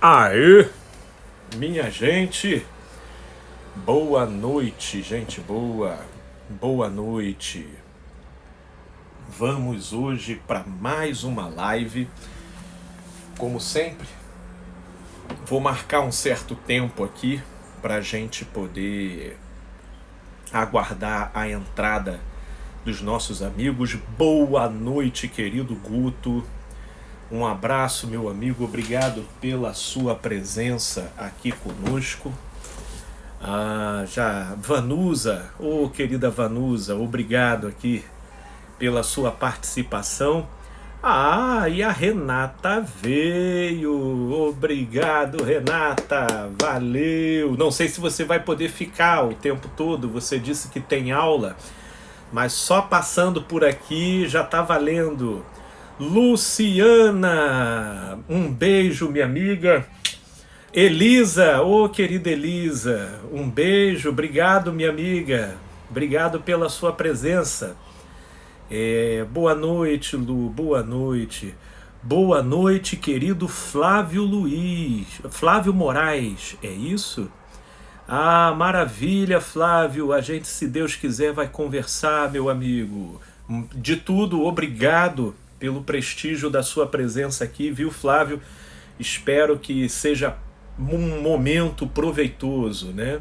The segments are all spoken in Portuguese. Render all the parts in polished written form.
Aê, minha gente, boa noite, gente boa, boa noite. Vamos hoje para mais uma live. Como sempre, vou marcar um certo tempo aqui para a gente poder aguardar a entrada dos nossos amigos. Boa noite, querido Guto. Um abraço, meu amigo, obrigado pela sua presença aqui conosco. Vanusa, querida Vanusa, obrigado aqui pela sua participação. E a Renata veio, obrigado, Renata, valeu. Não sei se você vai poder ficar o tempo todo, você disse que tem aula, mas só passando por aqui já tá valendo. Luciana, um beijo, minha amiga. Elisa, querida Elisa, um beijo, obrigado, minha amiga. Obrigado pela sua presença. Boa noite, Lu, boa noite. Boa noite, querido Flávio Flávio Moraes, é isso? Maravilha, Flávio, a gente, se Deus quiser, vai conversar, meu amigo. De tudo, obrigado pelo prestígio da sua presença aqui, viu, Flávio? Espero que seja um momento proveitoso, né?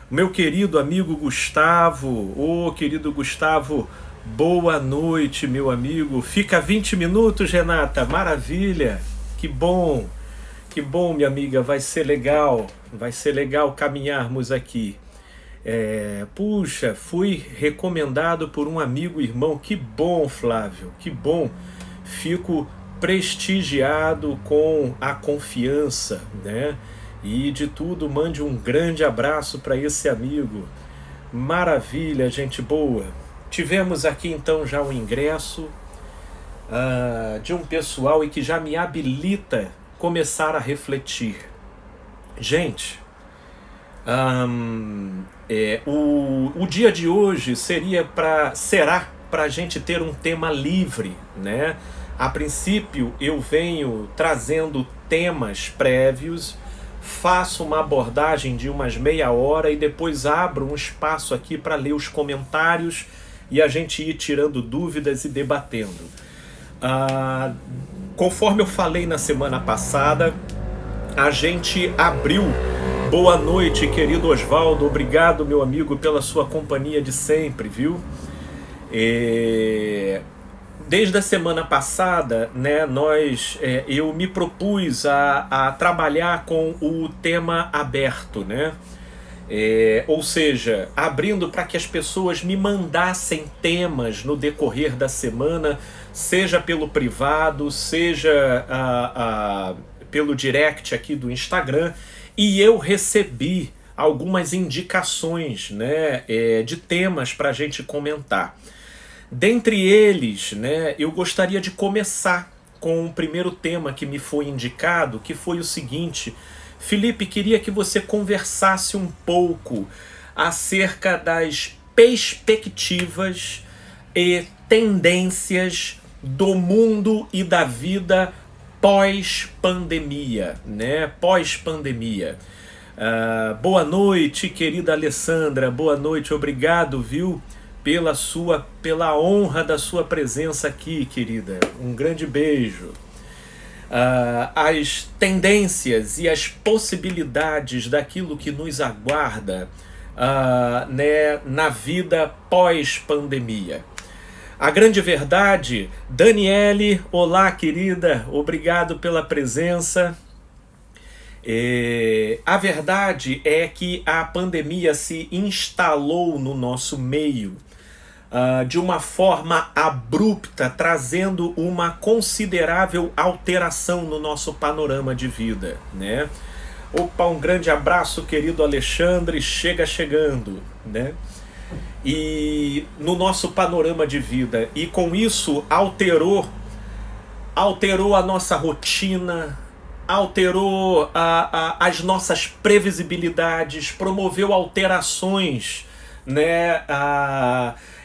Meu querido amigo Gustavo, querido Gustavo, boa noite, meu amigo. Fica 20 minutos, Renata, maravilha, que bom, minha amiga, vai ser legal caminharmos aqui. Puxa, fui recomendado por um amigo irmão, que bom, Flávio, que bom, fico prestigiado com a confiança, né? E de tudo, mande um grande abraço para esse amigo, maravilha, gente boa. Tivemos aqui então já um ingresso de um pessoal e que já me habilita começar a refletir. Gente, o dia de hoje será para a gente ter um tema livre, né? A princípio eu venho trazendo temas prévios, faço uma abordagem de umas meia hora e depois abro um espaço aqui para ler os comentários e a gente ir tirando dúvidas e debatendo. Conforme eu falei na semana passada, a gente abriu. Boa noite, querido Osvaldo, obrigado, meu amigo, pela sua companhia de sempre, viu? Desde a semana passada, né, eu me propus a trabalhar com o tema aberto, né? Ou seja, abrindo para que as pessoas me mandassem temas no decorrer da semana, seja pelo privado, seja pelo direct aqui do Instagram, e eu recebi algumas indicações, né, de temas para a gente comentar. Dentre eles, né, eu gostaria de começar com o primeiro tema que me foi indicado, que foi o seguinte: Felipe, queria que você conversasse um pouco acerca das perspectivas e tendências do mundo e da vida pós-pandemia, né? Pós-pandemia. Boa noite, querida Alessandra, boa noite, obrigado, viu? Pela honra da sua presença aqui, querida. Um grande beijo. As tendências e as possibilidades daquilo que nos aguarda né, na vida pós-pandemia. A grande verdade, Daniele, olá, querida, obrigado pela presença. A verdade é que a pandemia se instalou no nosso meio de uma forma abrupta, trazendo uma considerável alteração no nosso panorama de vida, né? Opa, um grande abraço, querido Alexandre, chegando, né? E no nosso panorama de vida, e com isso alterou a nossa rotina, alterou as nossas previsibilidades, promoveu alterações, né,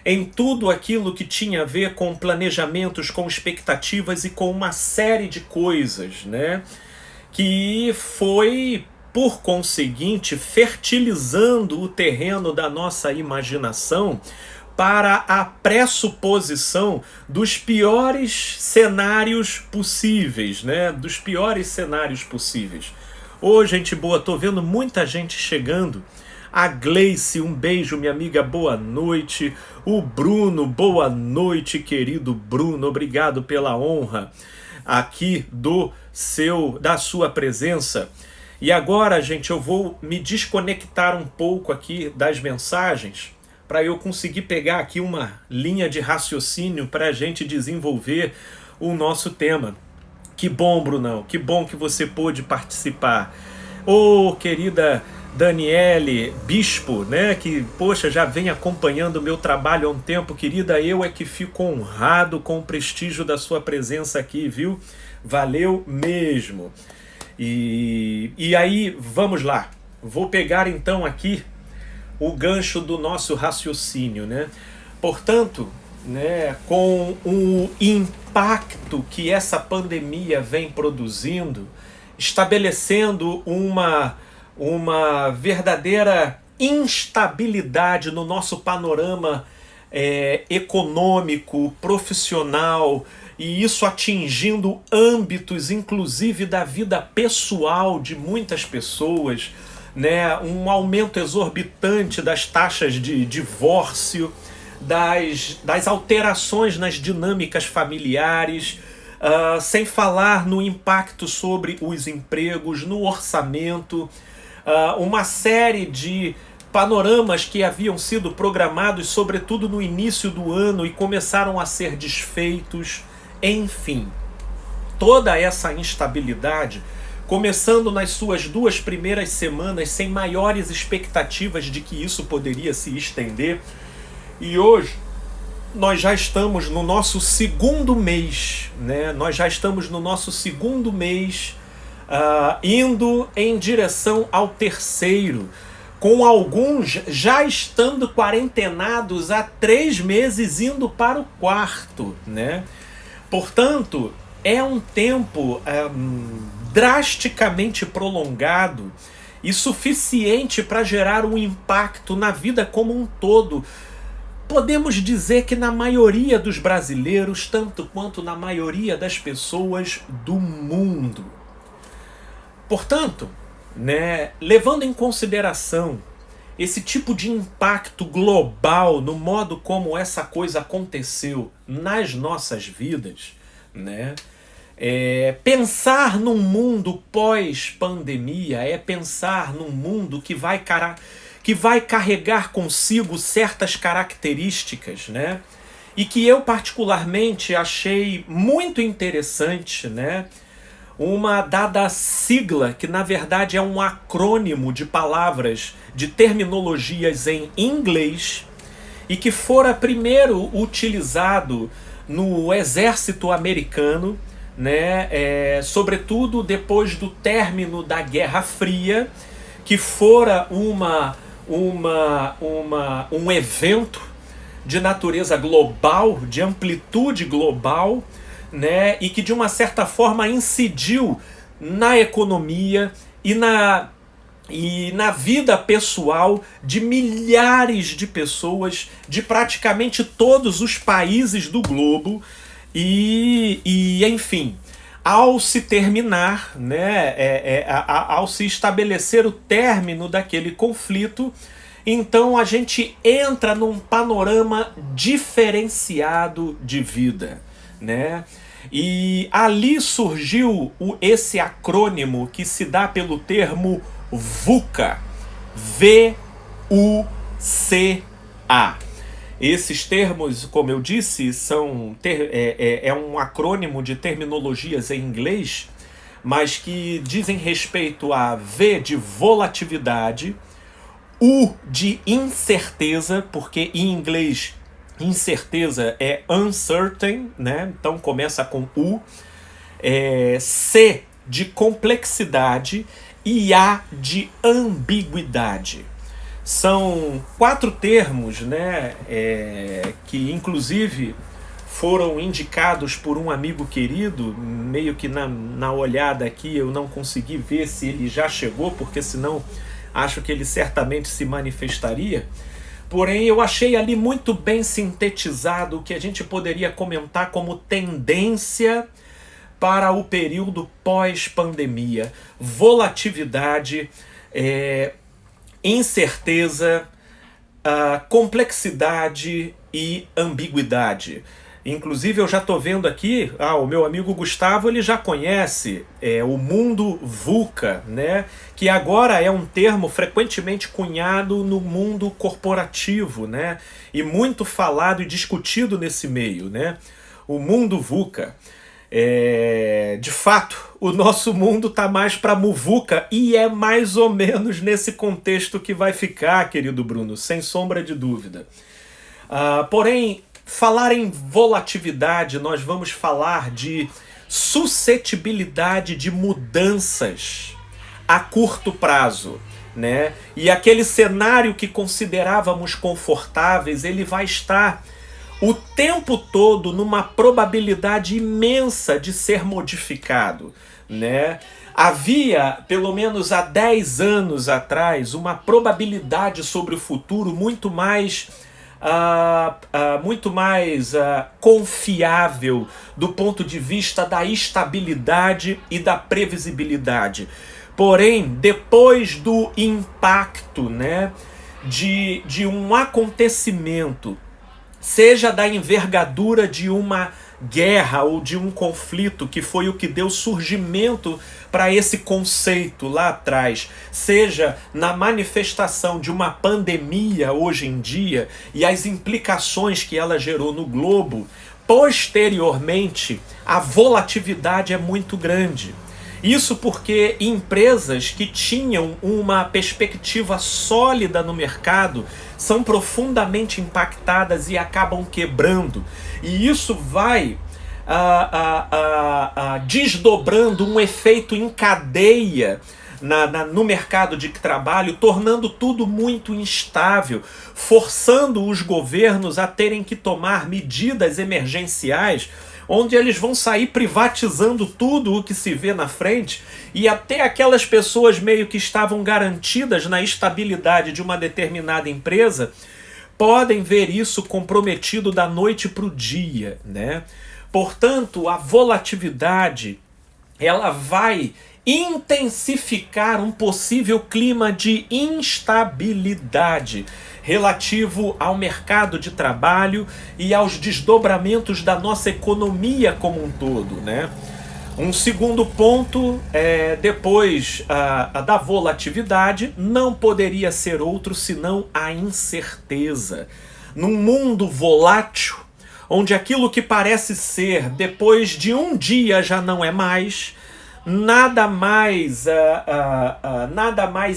em tudo aquilo que tinha a ver com planejamentos, com expectativas e com uma série de coisas, né, que foi, por conseguinte, fertilizando o terreno da nossa imaginação para a pressuposição dos piores cenários possíveis, né? Dos piores cenários possíveis. Ô, gente boa, tô vendo muita gente chegando. A Gleice, um beijo, minha amiga, boa noite. O Bruno, boa noite, querido Bruno, obrigado pela honra aqui da sua presença. E agora, gente, eu vou me desconectar um pouco aqui das mensagens para eu conseguir pegar aqui uma linha de raciocínio para a gente desenvolver o nosso tema. Que bom, Brunão, que bom que você pôde participar. Ô, querida Daniele Bispo, né, que, poxa, já vem acompanhando o meu trabalho há um tempo, querida, eu é que fico honrado com o prestígio da sua presença aqui, viu? Valeu mesmo. E aí, vamos lá. Vou pegar então aqui o gancho do nosso raciocínio, né? Portanto, né, com o impacto que essa pandemia vem produzindo, estabelecendo uma verdadeira instabilidade no nosso panorama econômico, profissional, e isso atingindo âmbitos, inclusive da vida pessoal de muitas pessoas, né? Um aumento exorbitante das taxas de divórcio, das alterações nas dinâmicas familiares, sem falar no impacto sobre os empregos, no orçamento, uma série de panoramas que haviam sido programados, sobretudo no início do ano, e começaram a ser desfeitos. Enfim, toda essa instabilidade, começando nas suas 2 primeiras semanas, sem maiores expectativas de que isso poderia se estender, e hoje nós já estamos no nosso 2º mês, né? Nós já estamos no nosso 2º mês, indo em direção ao 3º, com alguns já estando quarentenados há 3 meses, indo para o 4º, né? Portanto, é um tempo drasticamente prolongado e suficiente para gerar um impacto na vida como um todo. Podemos dizer que na maioria dos brasileiros, tanto quanto na maioria das pessoas do mundo. Portanto, né, levando em consideração esse tipo de impacto global no modo como essa coisa aconteceu nas nossas vidas, né, pensar num mundo pós-pandemia é pensar num mundo que vai carregar consigo certas características, né? E que eu particularmente achei muito interessante, né? Uma dada sigla, que na verdade é um acrônimo de palavras, de terminologias em inglês, e que fora primeiro utilizado no exército americano, né? Sobretudo depois do término da Guerra Fria, que fora um evento de natureza global, de amplitude global, né? E que de uma certa forma incidiu na economia e na vida pessoal de milhares de pessoas de praticamente todos os países do globo. E enfim, ao se terminar, né, ao se estabelecer o término daquele conflito, então a gente entra num panorama diferenciado de vida, né? E ali surgiu esse acrônimo que se dá pelo termo VUCA, V-U-C-A. Esses termos, como eu disse, é um acrônimo de terminologias em inglês, mas que dizem respeito a V de volatilidade, U de incerteza, porque em inglês incerteza é uncertain, né? Então começa com U, C de complexidade e A de ambiguidade. São 4 termos, né, que inclusive foram indicados por um amigo querido, meio que na olhada aqui eu não consegui ver se ele já chegou, porque senão acho que ele certamente se manifestaria. Porém, eu achei ali muito bem sintetizado o que a gente poderia comentar como tendência para o período pós-pandemia. Volatilidade, incerteza, complexidade e ambiguidade. Inclusive eu já estou vendo aqui, o meu amigo Gustavo ele já conhece o mundo VUCA, né? Que agora é um termo frequentemente cunhado no mundo corporativo, né? E muito falado e discutido nesse meio, né? O mundo VUCA. De fato, o nosso mundo está mais para muvuca e é mais ou menos nesse contexto que vai ficar, querido Bruno, sem sombra de dúvida. Porém, falar em volatilidade, nós vamos falar de suscetibilidade de mudanças a curto prazo, né? E aquele cenário que considerávamos confortáveis, ele vai estar o tempo todo numa probabilidade imensa de ser modificado, né? Havia, pelo menos há 10 anos atrás, uma probabilidade sobre o futuro muito mais confiável do ponto de vista da estabilidade e da previsibilidade. Porém, depois do impacto, né, de um acontecimento, seja da envergadura de uma guerra ou de um conflito, que foi o que deu surgimento para esse conceito lá atrás, seja na manifestação de uma pandemia hoje em dia e as implicações que ela gerou no globo, posteriormente a volatilidade é muito grande. Isso porque empresas que tinham uma perspectiva sólida no mercado são profundamente impactadas e acabam quebrando. E isso vai desdobrando um efeito em cadeia no mercado de trabalho, tornando tudo muito instável, forçando os governos a terem que tomar medidas emergenciais, onde eles vão sair privatizando tudo o que se vê na frente, e até aquelas pessoas meio que estavam garantidas na estabilidade de uma determinada empresa podem ver isso comprometido da noite para o dia, né? Portanto, a volatilidade ela vai intensificar um possível clima de instabilidade relativo ao mercado de trabalho e aos desdobramentos da nossa economia como um todo, né? Um segundo ponto, depois da volatilidade, não poderia ser outro senão a incerteza. Num mundo volátil, onde aquilo que parece ser depois de um dia já não é mais, nada mais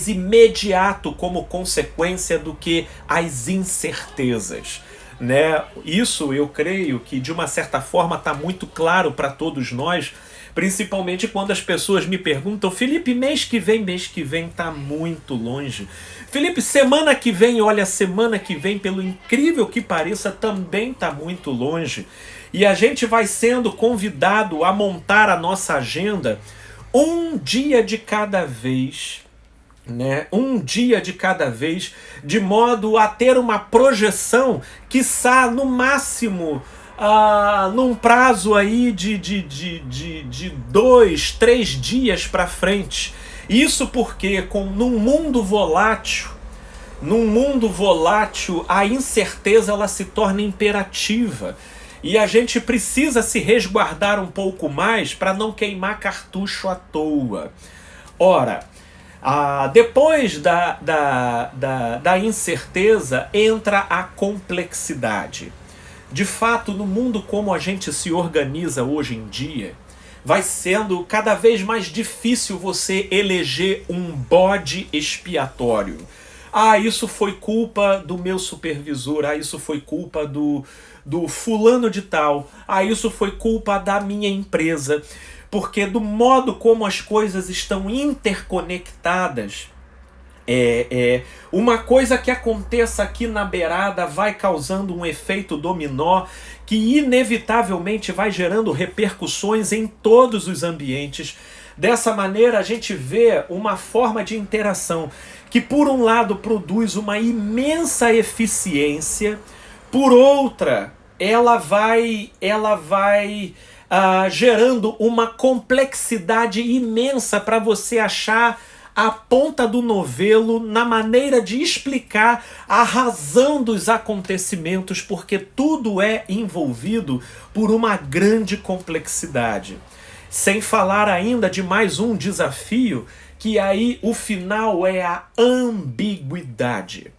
imediato como consequência do que as incertezas, né? Isso eu creio que de uma certa forma está muito claro para todos nós, principalmente quando as pessoas me perguntam: Felipe, mês que vem está muito longe. Felipe, semana que vem, olha, semana que vem, pelo incrível que pareça, também está muito longe. E a gente vai sendo convidado a montar a nossa agenda um dia de cada vez, né? Um dia de cada vez, de modo a ter uma projeção, quiçá no máximo num prazo aí de 2, 3 dias para frente. Isso porque num mundo volátil, a incerteza ela se torna imperativa. E a gente precisa se resguardar um pouco mais para não queimar cartucho à toa. Ora, depois da incerteza entra a complexidade. De fato, no mundo como a gente se organiza hoje em dia, vai sendo cada vez mais difícil você eleger um bode expiatório. Isso foi culpa do meu supervisor, isso foi culpa do fulano de tal, isso foi culpa da minha empresa. Porque do modo como as coisas estão interconectadas, Uma coisa que aconteça aqui na beirada vai causando um efeito dominó que inevitavelmente vai gerando repercussões em todos os ambientes. Dessa maneira a gente vê uma forma de interação que por um lado produz uma imensa eficiência, por outra ela vai gerando uma complexidade imensa para você achar a ponta do novelo na maneira de explicar a razão dos acontecimentos, porque tudo é envolvido por uma grande complexidade. Sem falar ainda de mais um desafio, que aí o final é a ambiguidade.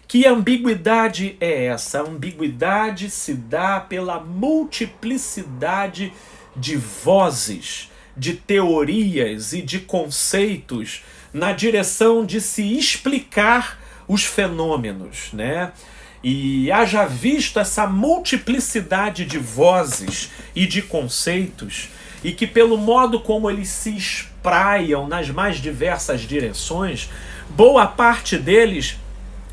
Que ambiguidade é essa? A ambiguidade se dá pela multiplicidade de vozes, de teorias e de conceitos na direção de se explicar os fenômenos, né? E haja visto essa multiplicidade de vozes e de conceitos, e que pelo modo como eles se espraiam nas mais diversas direções, boa parte deles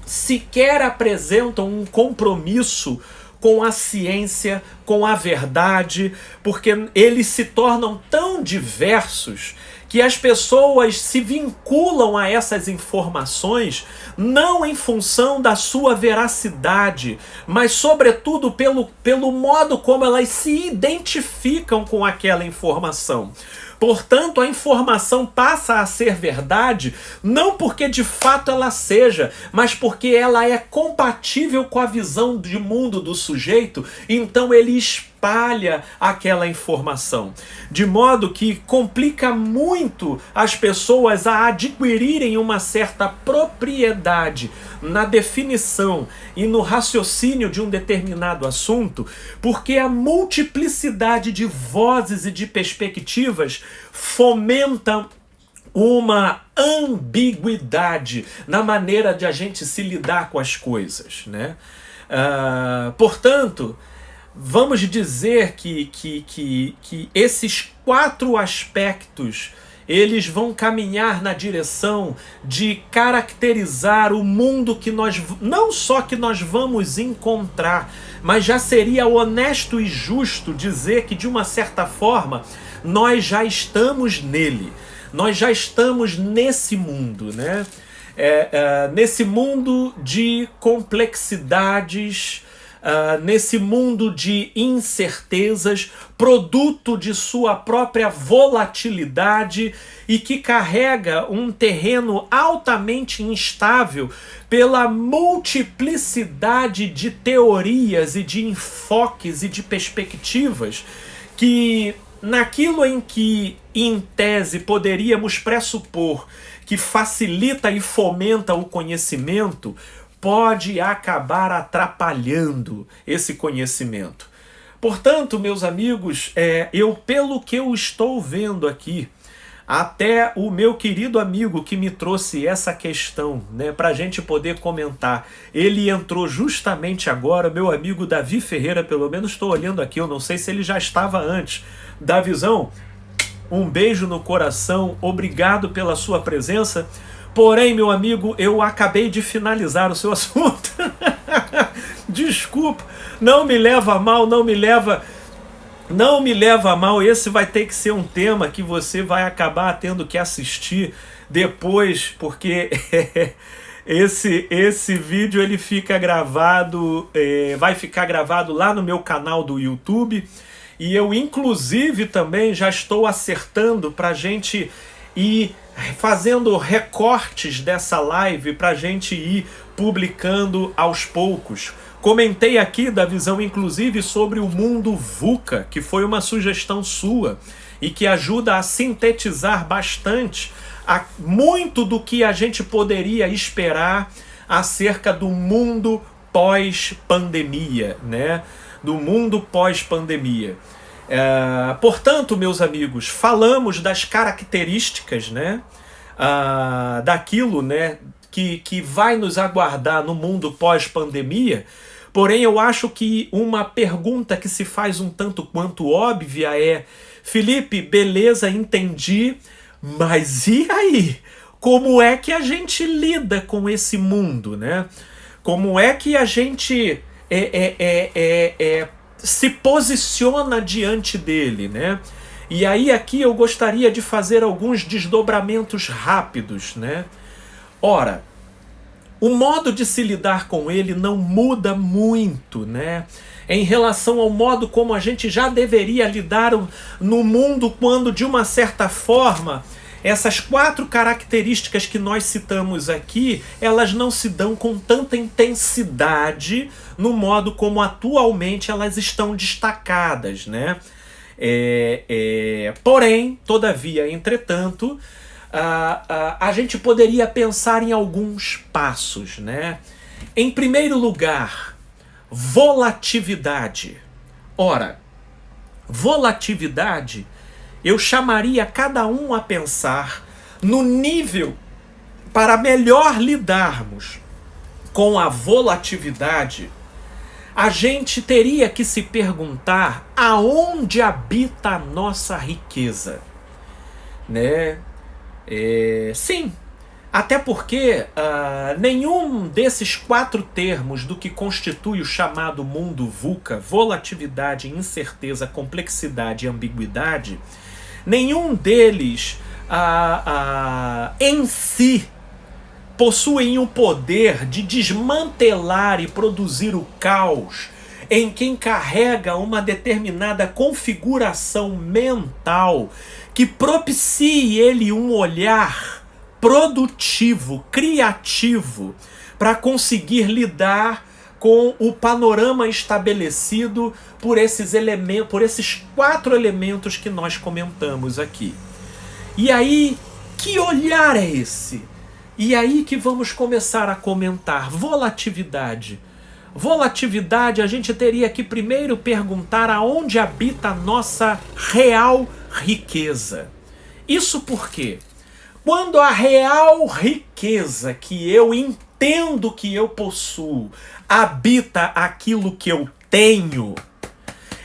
sequer apresentam um compromisso com a ciência, com a verdade, porque eles se tornam tão diversos que as pessoas se vinculam a essas informações não em função da sua veracidade, mas sobretudo pelo modo como elas se identificam com aquela informação. Portanto, a informação passa a ser verdade não porque de fato ela seja, mas porque ela é compatível com a visão de mundo do sujeito, então ele espalha aquela informação. De modo que complica muito as pessoas a adquirirem uma certa propriedade na definição e no raciocínio de um determinado assunto, porque a multiplicidade de vozes e de perspectivas fomenta uma ambiguidade na maneira de a gente se lidar com as coisas, né? Portanto, vamos dizer que esses 4 aspectos eles vão caminhar na direção de caracterizar o mundo que nós, não só que nós vamos encontrar, mas já seria honesto e justo dizer que de uma certa forma nós já estamos nele, nós já estamos nesse mundo, né? Nesse mundo de complexidades, nesse mundo de incertezas, produto de sua própria volatilidade e que carrega um terreno altamente instável pela multiplicidade de teorias e de enfoques e de perspectivas que, naquilo em que, em tese, poderíamos pressupor que facilita e fomenta o conhecimento, pode acabar atrapalhando esse conhecimento. Portanto, meus amigos, pelo que eu estou vendo aqui, até o meu querido amigo que me trouxe essa questão, né, para a gente poder comentar, ele entrou justamente agora, meu amigo Davi Ferreira, pelo menos estou olhando aqui, eu não sei se ele já estava antes. Davizão, um beijo no coração, obrigado pela sua presença. Porém, meu amigo, eu acabei de finalizar o seu assunto. Desculpa, não me leva a mal, não me leva a mal. Esse vai ter que ser um tema que você vai acabar tendo que assistir depois, porque esse vídeo ele fica gravado, vai ficar gravado lá no meu canal do YouTube. E eu, inclusive, também já estou acertando para a gente ir fazendo recortes dessa live para a gente ir publicando aos poucos. Comentei aqui, Davizão, inclusive, sobre o mundo VUCA, que foi uma sugestão sua e que ajuda a sintetizar bastante muito do que a gente poderia esperar acerca do mundo pós-pandemia, né? Do mundo pós-pandemia. Portanto, meus amigos, falamos das características, né, daquilo, né, que vai nos aguardar no mundo pós-pandemia. Porém, eu acho que uma pergunta que se faz um tanto quanto óbvia é: Felipe, beleza, entendi, mas e aí? como é que a gente lida com esse mundo, né? Como é que a gente se posiciona diante dele, né? E aí aqui eu gostaria de fazer alguns desdobramentos rápidos, né? Ora, o modo de se lidar com ele não muda muito, né? Em relação ao modo como a gente já deveria lidar no mundo quando, de uma certa forma, essas 4 características que nós citamos aqui, elas não se dão com tanta intensidade no modo como atualmente elas estão destacadas, né? Porém, todavia, entretanto, a gente poderia pensar em alguns passos, né? Em primeiro lugar, volatilidade. Ora, volatilidade, eu chamaria cada um a pensar no nível para melhor lidarmos com a volatilidade. A gente teria que se perguntar aonde habita a nossa riqueza, né? Sim, até porque nenhum desses 4 termos do que constitui o chamado mundo VUCA, volatilidade, incerteza, complexidade e ambiguidade, nenhum deles em si possuem o poder de desmantelar e produzir o caos em quem carrega uma determinada configuração mental que propicie ele um olhar produtivo, criativo, para conseguir lidar com o panorama estabelecido por esses elementos, por esses 4 elementos que nós comentamos aqui. E aí, que olhar é esse? E aí que vamos começar a comentar volatilidade. Volatilidade, a gente teria que primeiro perguntar aonde habita a nossa real riqueza. Isso porque, quando a real riqueza que eu entendo que eu possuo habita aquilo que eu tenho,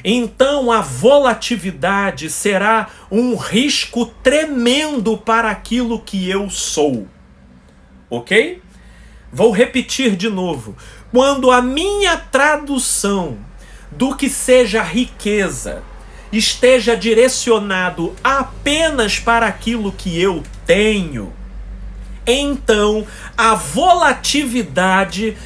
então a volatilidade será um risco tremendo para aquilo que eu sou. Ok? Vou repetir de novo. Quando a minha tradução do que seja riqueza esteja direcionado apenas para aquilo que eu tenho, então a volatilidade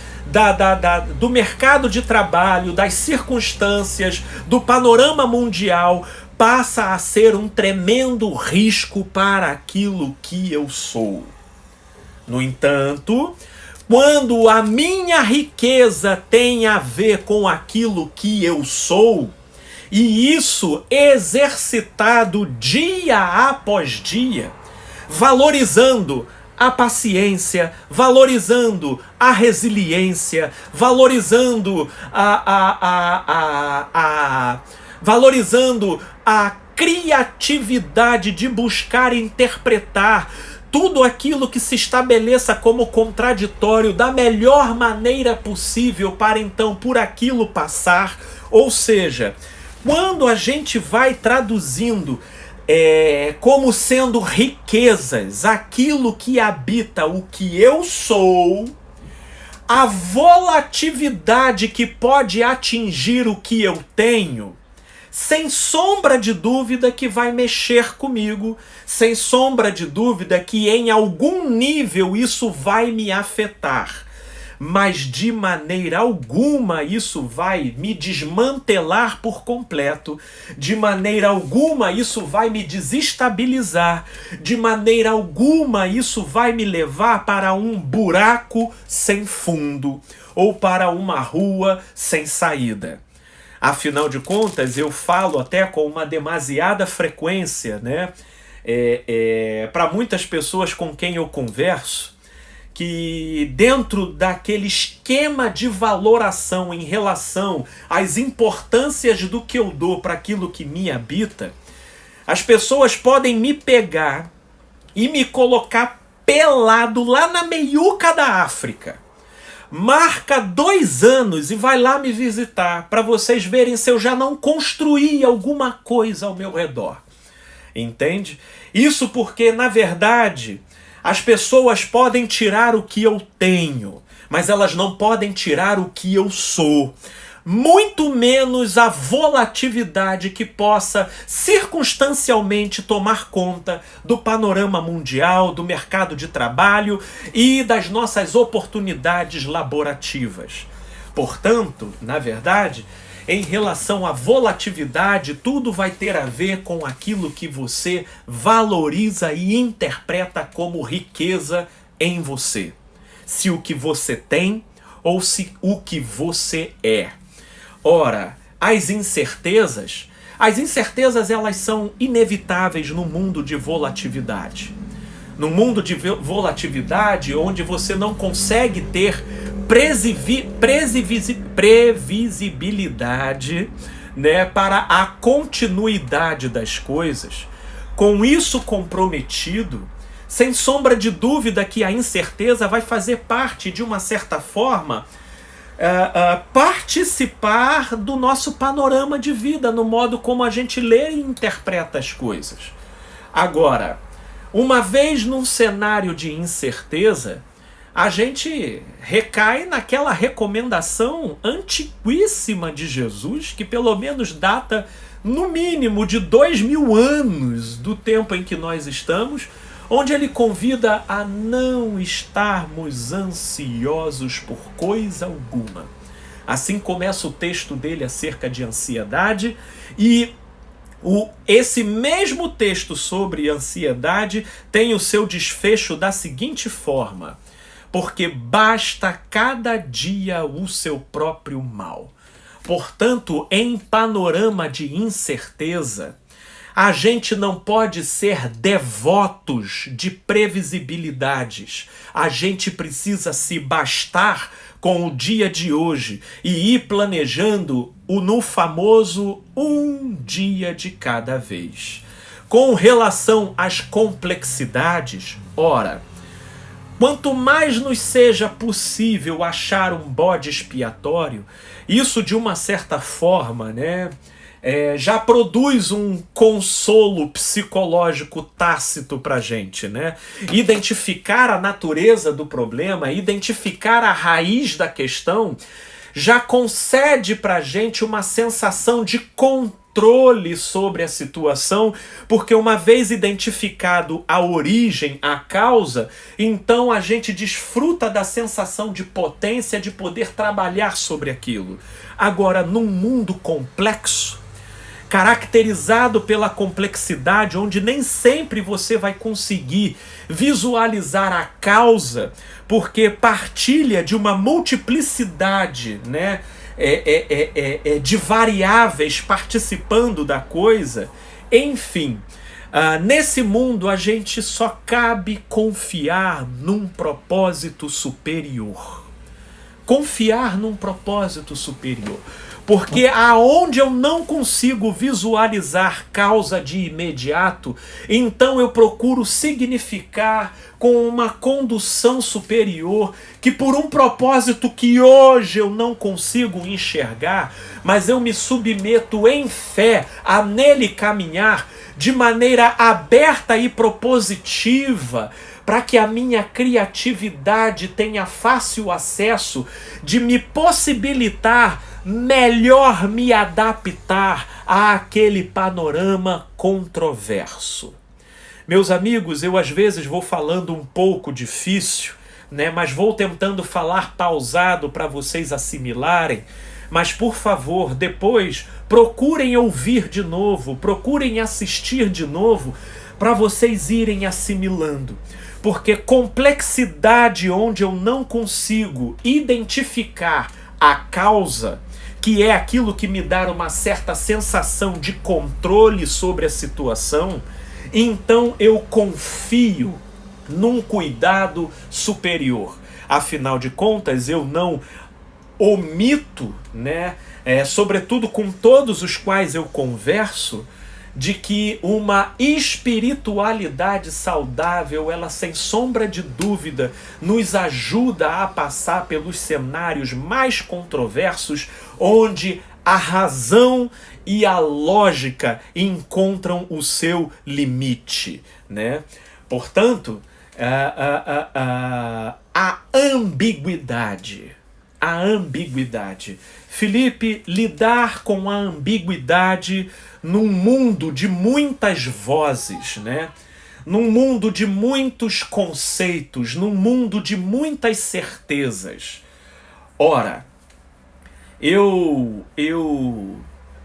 do mercado de trabalho, das circunstâncias, do panorama mundial passa a ser um tremendo risco para aquilo que eu sou. No entanto, quando a minha riqueza tem a ver com aquilo que eu sou, e isso exercitado dia após dia, valorizando a paciência, valorizando a resiliência, valorizando valorizando a criatividade de buscar interpretar tudo aquilo que se estabeleça como contraditório da melhor maneira possível para então por aquilo passar. Ou seja, quando a gente vai traduzindo como sendo riquezas aquilo que habita o que eu sou, a volatilidade que pode atingir o que eu tenho, sem sombra de dúvida que vai mexer comigo, sem sombra de dúvida que em algum nível isso vai me afetar. Mas de maneira alguma isso vai me desmantelar por completo, de maneira alguma isso vai me desestabilizar, de maneira alguma isso vai me levar para um buraco sem fundo ou para uma rua sem saída. Afinal de contas, eu falo até com uma demasiada frequência, né? Para muitas pessoas com quem eu converso, que dentro daquele esquema de valoração em relação às importâncias do que eu dou para aquilo que me habita, as pessoas podem me pegar e me colocar pelado lá na meiuca da África. Marca 2 anos e vai lá me visitar para vocês verem se eu já não construí alguma coisa ao meu redor. Entende? Isso porque, na verdade, As pessoas podem tirar o que eu tenho, mas elas não podem tirar o que eu sou. Muito menos a volatilidade que possa circunstancialmente tomar conta do panorama mundial, do mercado de trabalho e das nossas oportunidades laborativas. Portanto, na verdade, em relação à volatilidade, tudo vai ter a ver com aquilo que você valoriza e interpreta como riqueza em você. Se o que você tem ou se o que você é. Ora, as incertezas elas são inevitáveis no mundo de volatilidade. No mundo de volatilidade, onde você não consegue ter previsibilidade, né, para a continuidade das coisas. Com isso comprometido, sem sombra de dúvida que a incerteza vai fazer parte, de uma certa forma, participar do nosso panorama de vida, no modo como a gente lê e interpreta as coisas. Agora, uma vez num cenário de incerteza, a gente recai naquela recomendação antiquíssima de Jesus, que pelo menos data no mínimo de 2000 anos do tempo em que nós estamos, onde ele convida a não estarmos ansiosos por coisa alguma. Assim começa o texto dele acerca de ansiedade, e esse mesmo texto sobre ansiedade tem o seu desfecho da seguinte forma: porque basta cada dia o seu próprio mal. Portanto, em panorama de incerteza, a gente não pode ser devotos de previsibilidades. A gente precisa se bastar com o dia de hoje e ir planejando no famoso um dia de cada vez. Com relação às complexidades, ora, quanto mais nos seja possível achar um bode expiatório, isso de uma certa forma, né, já produz um consolo psicológico tácito para a gente, né? Identificar a natureza do problema, identificar a raiz da questão, já concede para a gente uma sensação de controle sobre a situação, porque uma vez identificado a origem, a causa, então a gente desfruta da sensação de potência de poder trabalhar sobre aquilo. Agora, num mundo complexo, caracterizado pela complexidade, onde nem sempre você vai conseguir visualizar a causa, porque partilha de uma multiplicidade, né, de variáveis participando da coisa. Enfim, nesse mundo a gente só cabe confiar num propósito superior. Confiar num propósito superior. Porque aonde eu não consigo visualizar causa de imediato, então eu procuro significar com uma condução superior, que por um propósito que hoje eu não consigo enxergar, mas eu me submeto em fé a nele caminhar de maneira aberta e propositiva, para que a minha criatividade tenha fácil acesso de me possibilitar melhor me adaptar àquele panorama controverso. Meus amigos, eu às vezes vou falando um pouco difícil, né, mas vou tentando falar pausado para vocês assimilarem. Mas, por favor, depois procurem ouvir de novo, procurem assistir de novo, para vocês irem assimilando. Porque complexidade onde eu não consigo identificar a causa, que é aquilo que me dá uma certa sensação de controle sobre a situação, então eu confio num cuidado superior. Afinal de contas, eu não omito, né, sobretudo com todos os quais eu converso, de que uma espiritualidade saudável, ela sem sombra de dúvida, nos ajuda a passar pelos cenários mais controversos, onde a razão e a lógica encontram o seu limite, né? Portanto, A ambiguidade. A ambiguidade. Felipe, lidar com a ambiguidade num mundo de muitas vozes, né? Num mundo de muitos conceitos, num mundo de muitas certezas. Ora, eu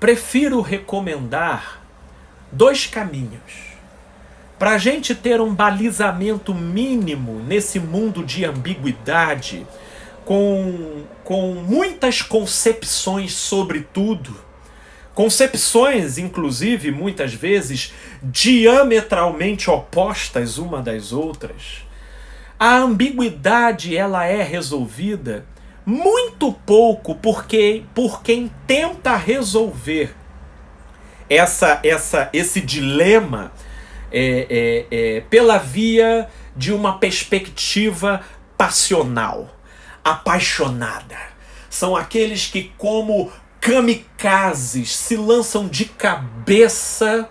prefiro recomendar 2 caminhos. Para a gente ter um balizamento mínimo nesse mundo de ambiguidade, com muitas concepções sobre tudo, concepções, inclusive, muitas vezes, diametralmente opostas uma das outras, a ambiguidade ela é resolvida muito pouco por quem tenta resolver esse dilema pela via de uma perspectiva passional, apaixonada. São aqueles que, como kamikazes, se lançam de cabeça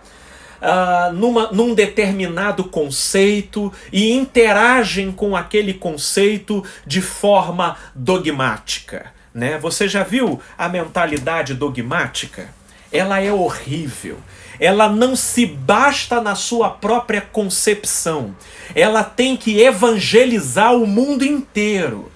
num determinado conceito e interagem com aquele conceito de forma dogmática, né? Você já viu a mentalidade dogmática? Ela é horrível. Ela não se basta na sua própria concepção. Ela tem que evangelizar o mundo inteiro.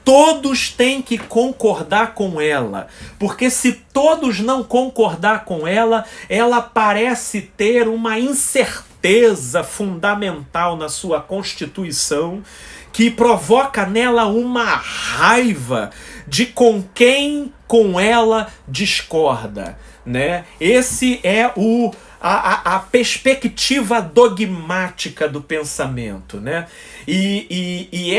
Todos têm que concordar com ela, porque se todos não concordar com ela, ela parece ter uma incerteza fundamental na sua constituição que provoca nela uma raiva de com quem com ela discorda, né? Esse é a perspectiva dogmática do pensamento, né? E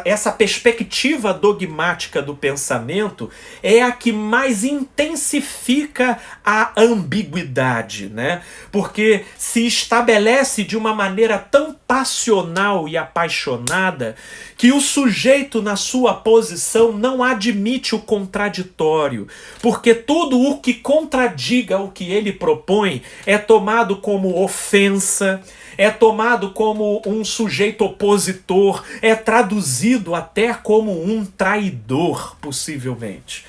essa perspectiva dogmática do pensamento é a que mais intensifica a ambiguidade, né? Porque se estabelece de uma maneira tão passional e apaixonada que o sujeito na sua posição não admite o contraditório, porque tudo o que contradiga o que ele propõe é tomado como ofensa, é tomado como um sujeito opositor, é traduzido até como um traidor, possivelmente.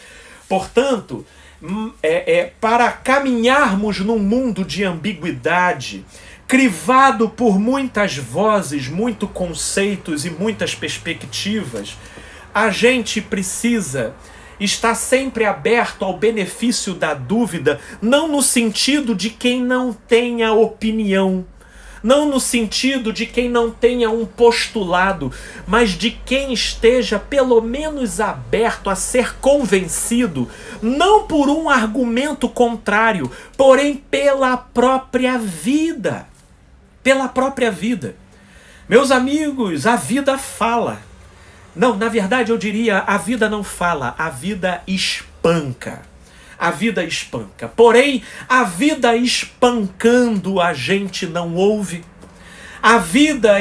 Portanto, para caminharmos num mundo de ambiguidade, crivado por muitas vozes, muitos conceitos e muitas perspectivas, a gente precisa estar sempre aberto ao benefício da dúvida, não no sentido de quem não tenha opinião, não no sentido de quem não tenha um postulado, mas de quem esteja pelo menos aberto a ser convencido, não por um argumento contrário, porém pela própria vida. Pela própria vida. Meus amigos, a vida fala. Não, na verdade eu diria, a vida não fala, a vida espanca. A vida espanca. Porém, a vida espancando a gente não ouve. A vida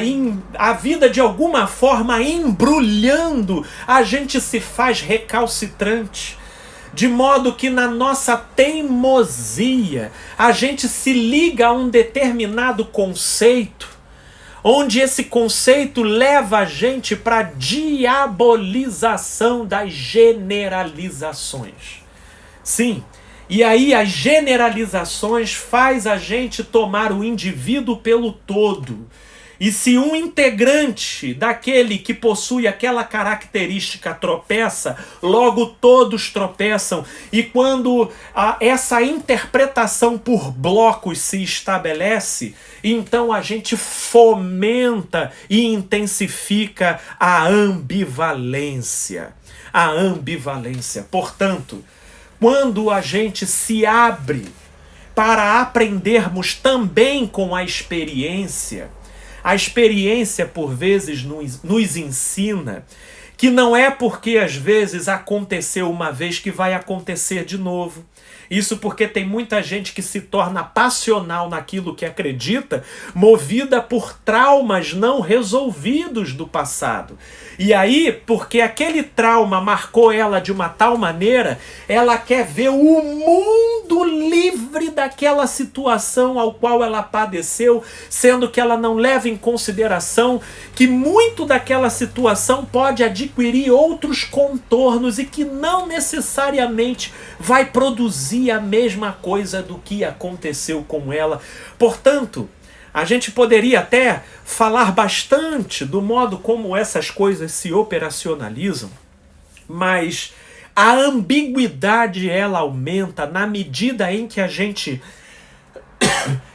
de alguma forma embrulhando a gente se faz recalcitrante. De modo que na nossa teimosia a gente se liga a um determinado conceito, onde esse conceito leva a gente para a diabolização das generalizações. Sim, e aí as generalizações faz a gente tomar o indivíduo pelo todo. E se um integrante daquele que possui aquela característica tropeça, logo todos tropeçam. E quando essa interpretação por blocos se estabelece, então a gente fomenta e intensifica a ambivalência. A ambivalência. Portanto, quando a gente se abre para aprendermos também com a experiência, por vezes, nos ensina que não é porque às vezes aconteceu uma vez que vai acontecer de novo. Isso porque tem muita gente que se torna passional naquilo que acredita, movida por traumas não resolvidos do passado. E aí, porque aquele trauma marcou ela de uma tal maneira, ela quer ver o mundo livre daquela situação ao qual ela padeceu, sendo que ela não leva em consideração que muito daquela situação pode adquirir outros contornos e que não necessariamente vai produzir a mesma coisa do que aconteceu com ela. Portanto, a gente poderia até falar bastante do modo como essas coisas se operacionalizam, mas a ambiguidade ela aumenta na medida em que a gente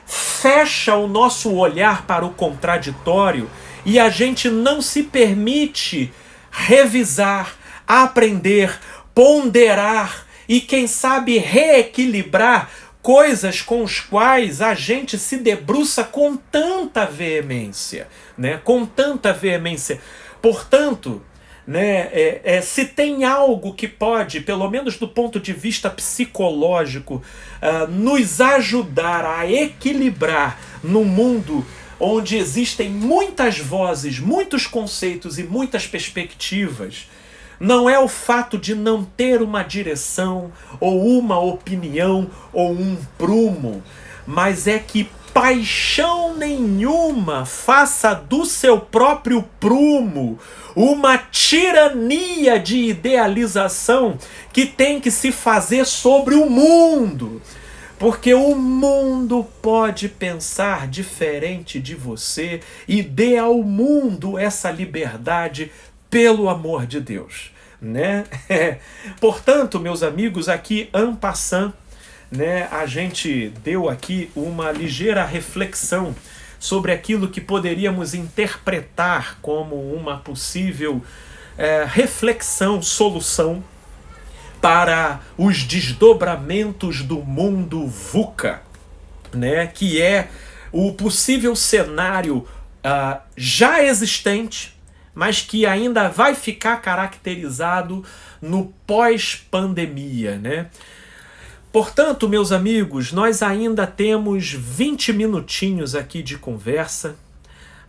fecha o nosso olhar para o contraditório e a gente não se permite revisar, aprender, ponderar e, quem sabe, reequilibrar coisas com as quais a gente se debruça com tanta veemência, né? Com tanta veemência. Portanto, né, se tem algo que pode, pelo menos do ponto de vista psicológico, nos ajudar a equilibrar no mundo onde existem muitas vozes, muitos conceitos e muitas perspectivas, não é o fato de não ter uma direção, ou uma opinião, ou um prumo, mas é que paixão nenhuma faça do seu próprio prumo uma tirania de idealização que tem que se fazer sobre o mundo. Porque o mundo pode pensar diferente de você e dê ao mundo essa liberdade pelo amor de Deus, né? Portanto, meus amigos, aqui en passant, né, a gente deu aqui uma ligeira reflexão sobre aquilo que poderíamos interpretar como uma possível reflexão, solução para os desdobramentos do mundo VUCA, né, que é o possível cenário já existente, mas que ainda vai ficar caracterizado no pós-pandemia, né? Portanto, meus amigos, nós ainda temos 20 minutinhos aqui de conversa.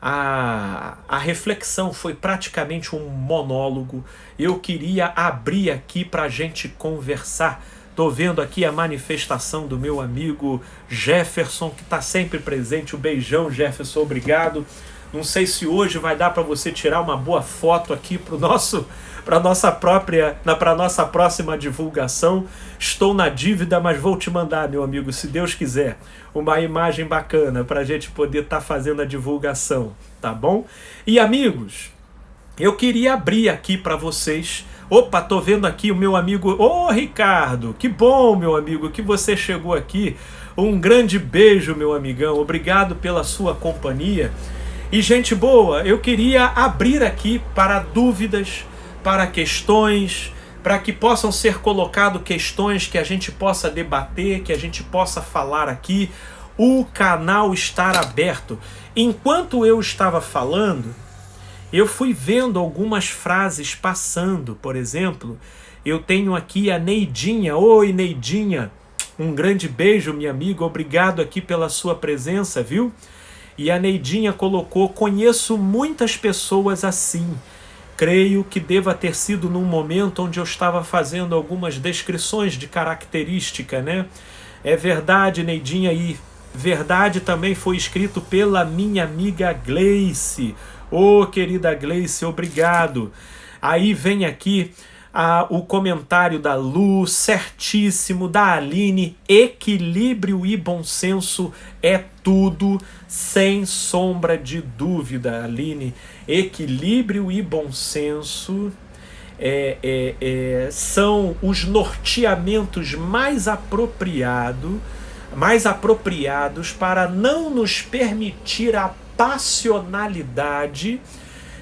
A reflexão foi praticamente um monólogo. Eu queria abrir aqui para a gente conversar. Estou vendo aqui a manifestação do meu amigo Jefferson, que está sempre presente. Um beijão, Jefferson, obrigado. Não sei se hoje vai dar para você tirar uma boa foto aqui para nossa próxima divulgação. Estou na dívida, mas vou te mandar, meu amigo, se Deus quiser, uma imagem bacana para a gente poder estar fazendo a divulgação, tá bom? E amigos, eu queria abrir aqui para vocês. Opa, tô vendo aqui o meu amigo, Ricardo, que bom, meu amigo, que você chegou aqui. Um grande beijo, meu amigão, obrigado pela sua companhia. E gente boa, eu queria abrir aqui para dúvidas, para questões, para que possam ser colocadas questões que a gente possa debater, que a gente possa falar aqui. O canal está aberto. Enquanto eu estava falando, eu fui vendo algumas frases passando. Por exemplo, eu tenho aqui a Neidinha. Oi, Neidinha. Um grande beijo, minha amiga. Obrigado aqui pela sua presença, viu? E a Neidinha colocou: conheço muitas pessoas assim. Creio que deva ter sido num momento onde eu estava fazendo algumas descrições de característica, né? É verdade, Neidinha, e verdade também foi escrito pela minha amiga Gleice. Querida Gleice, obrigado. Aí vem aqui o comentário da Lu, certíssimo, da Aline: equilíbrio e bom senso é tudo, sem sombra de dúvida, Aline. Equilíbrio e bom senso são os norteamentos mais apropriados para não nos permitir a passionalidade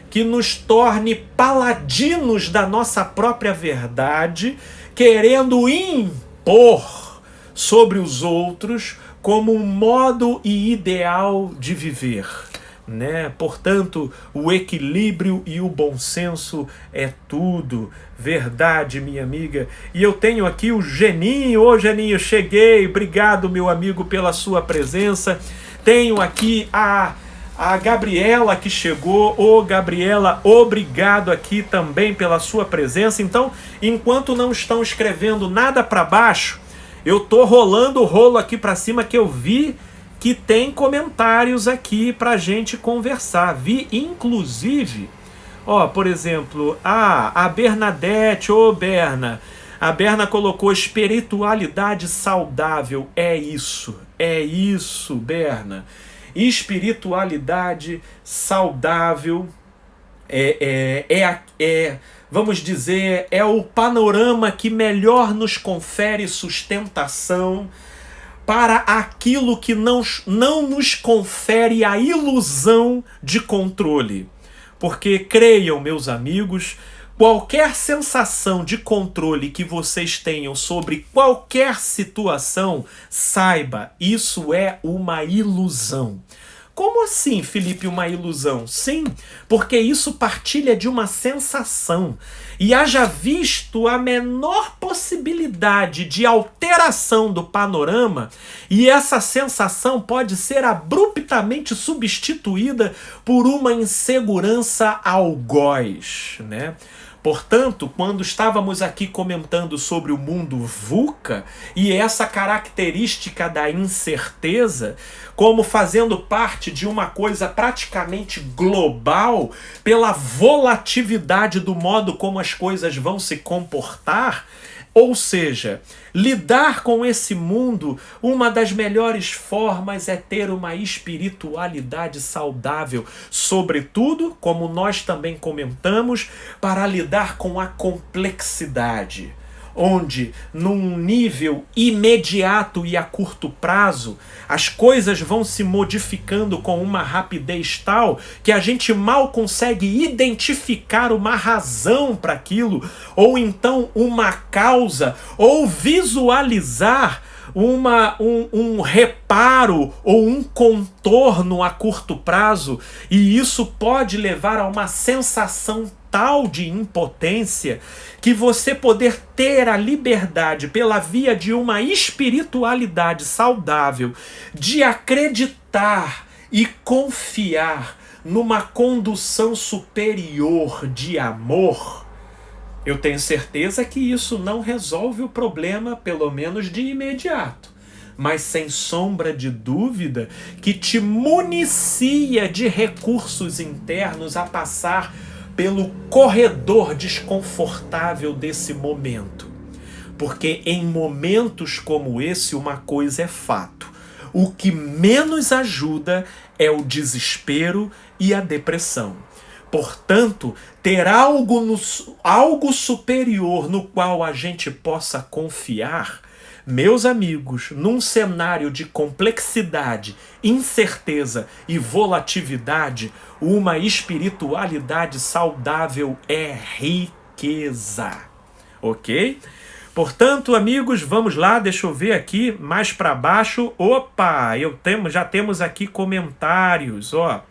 que nos torne paladinos da nossa própria verdade, querendo impor sobre os outros como um modo e ideal de viver. né? Portanto, o equilíbrio e o bom senso é tudo. Verdade, minha amiga. E eu tenho aqui o Geninho. Ô, Geninho, cheguei. Obrigado, meu amigo, pela sua presença. Tenho aqui a Gabriela que chegou. Ô, Gabriela, obrigado aqui também pela sua presença. Então, enquanto não estão escrevendo nada para baixo, eu tô rolando o rolo aqui para cima que eu vi que tem comentários aqui pra gente conversar. Vi, inclusive, ó, por exemplo, a Bernadette, ô Berna, a Berna colocou espiritualidade saudável. É isso, Berna. Espiritualidade saudável vamos dizer, é o panorama que melhor nos confere sustentação para aquilo que não nos confere a ilusão de controle. Porque, creiam, meus amigos, qualquer sensação de controle que vocês tenham sobre qualquer situação, saiba, isso é uma ilusão. Como assim, Felipe, uma ilusão? Sim, porque isso partilha de uma sensação. E haja visto a menor possibilidade de alteração do panorama, e essa sensação pode ser abruptamente substituída por uma insegurança algoz, né? Portanto, quando estávamos aqui comentando sobre o mundo VUCA e essa característica da incerteza, como fazendo parte de uma coisa praticamente global, pela volatilidade do modo como as coisas vão se comportar, ou seja, lidar com esse mundo, uma das melhores formas é ter uma espiritualidade saudável, sobretudo, como nós também comentamos, para lidar com a complexidade, onde, num nível imediato e a curto prazo, as coisas vão se modificando com uma rapidez tal que a gente mal consegue identificar uma razão para aquilo, ou então uma causa, ou visualizar um reparo ou um contorno a curto prazo, e isso pode levar a uma sensação tal de impotência que você poder ter a liberdade pela via de uma espiritualidade saudável de acreditar e confiar numa condução superior de amor, eu tenho certeza que isso não resolve o problema, pelo menos de imediato, mas sem sombra de dúvida que te municia de recursos internos a passar pelo corredor desconfortável desse momento. Porque em momentos como esse, uma coisa é fato: o que menos ajuda é o desespero e a depressão. Portanto, ter algo superior no qual a gente possa confiar, meus amigos, num cenário de complexidade, incerteza e volatilidade, uma espiritualidade saudável é riqueza. Ok? Portanto, amigos, vamos lá, deixa eu ver aqui mais para baixo. Opa, já temos aqui comentários, ó.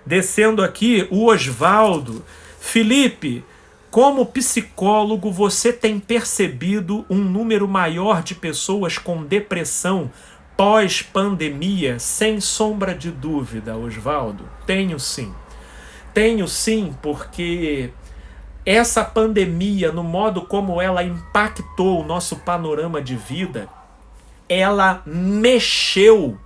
Descendo aqui, o Osvaldo. Felipe, como psicólogo, você tem percebido um número maior de pessoas com depressão pós-pandemia? Sem sombra de dúvida, Osvaldo. Tenho sim. Tenho sim, porque essa pandemia, no modo como ela impactou o nosso panorama de vida, ela mexeu